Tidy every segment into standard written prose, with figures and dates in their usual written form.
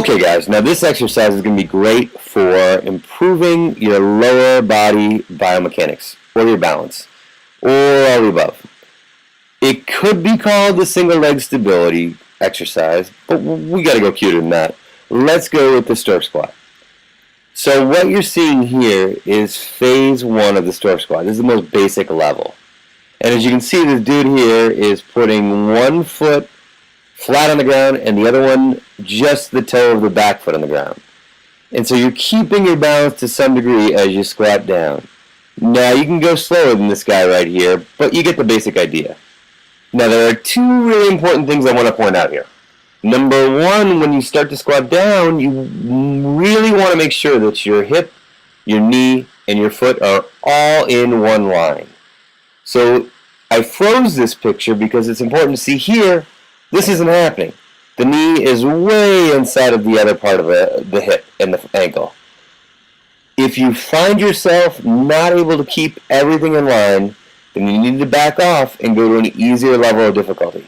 Okay guys, now this exercise is going to be great for improving your lower body biomechanics or your balance or all the above. It could be called the single leg stability exercise, but we got to go cuter than that. Let's go with the Stork Squat. So what you're seeing here is phase 1 of the Stork Squat. This is the most basic level. And as you can see, this dude here is putting one foot flat on the ground and the other one just the toe of the back foot on the ground. And so you're keeping your balance to some degree as you squat down. Now you can go slower than this guy right here, but you get the basic idea. Now there are two really important things I want to point out here. Number one, when you start to squat down, you really want to make sure that your hip, your knee, and your foot are all in one line. So I froze this picture because it's important to see here, this isn't happening. The knee is way inside of the other part of the hip and the ankle. If you find yourself not able to keep everything in line, then you need to back off and go to an easier level of difficulty.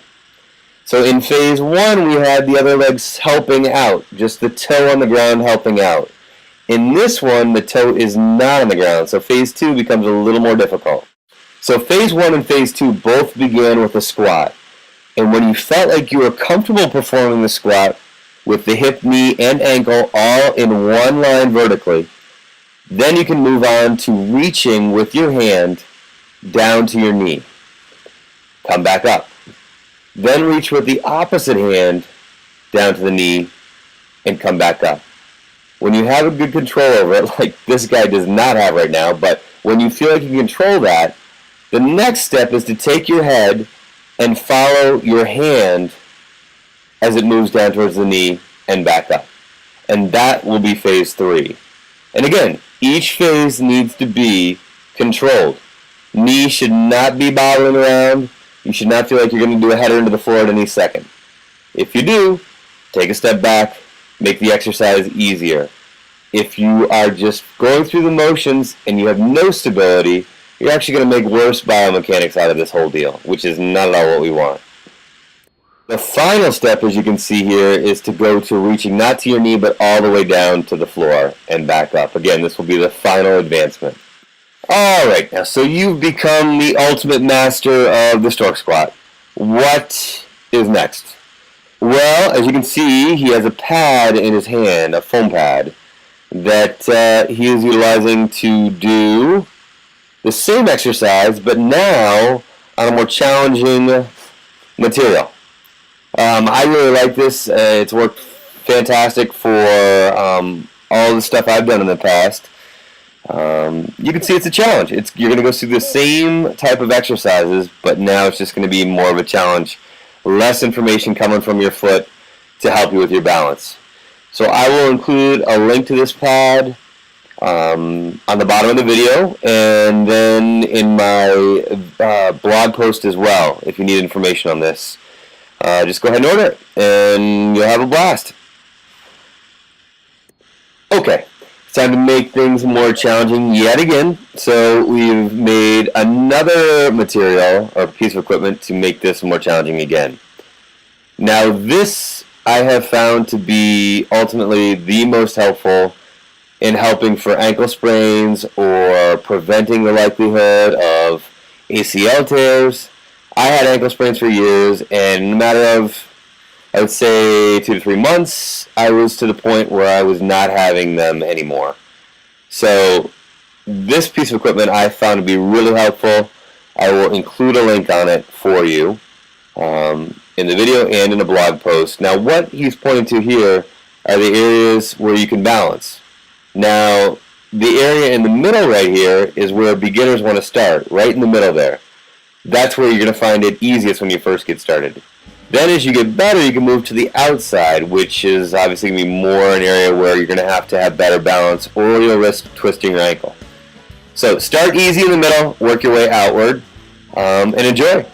So in phase 1, we had the other legs helping out, just the toe on the ground helping out. In this one, the toe is not on the ground, so phase 2 becomes a little more difficult. So phase 1 and phase 2 both began with a squat. And when you felt like you were comfortable performing the squat with the hip, knee, and ankle all in one line vertically, then you can move on to reaching with your hand down to your knee. Come back up. Then reach with the opposite hand down to the knee and come back up. When you have a good control over it, like this guy does not have right now, but when you feel like you can control that, the next step is to take your head and follow your hand as it moves down towards the knee and back up. And that will be phase 3. And again, each phase needs to be controlled. Knee should not be bobbling around. You should not feel like you're going to do a header into the floor at any second. If you do, take a step back, make the exercise easier. If you are just going through the motions and you have no stability, you're actually going to make worse biomechanics out of this whole deal, which is not at all what we want. The final step, as you can see here, is to go to reaching not to your knee, but all the way down to the floor and back up. Again, this will be the final advancement. Alright, now so you've become the ultimate master of the Stork Squat. What is next? Well, as you can see, he has a pad in his hand, a foam pad, that he is utilizing to do the same exercise, but now on a more challenging material. I really like this. It's worked fantastic for all the stuff I've done in the past. You can see it's a challenge. You're going to go through the same type of exercises, but now it's just going to be more of a challenge. Less information coming from your foot to help you with your balance. So I will include a link to this pad on the bottom of the video, and then in my blog post as well, if you need information on this. Just go ahead and order it, and you'll have a blast. Okay, it's time to make things more challenging yet again. So we've made another material or piece of equipment to make this more challenging again. Now this I have found to be ultimately the most helpful in helping for ankle sprains or preventing the likelihood of ACL tears. I had ankle sprains for years, and in a matter of, I would say, 2 to 3 months, I was to the point where I was not having them anymore. So this piece of equipment I found to be really helpful. I will include a link on it for you in the video and in the blog post. Now what he's pointing to here are the areas where you can balance. Now, the area in the middle right here is where beginners want to start, right in the middle there. That's where you're going to find it easiest when you first get started. Then as you get better, you can move to the outside, which is obviously going to be more an area where you're going to have better balance, or you'll risk twisting your ankle. So start easy in the middle, work your way outward, and enjoy.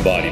Body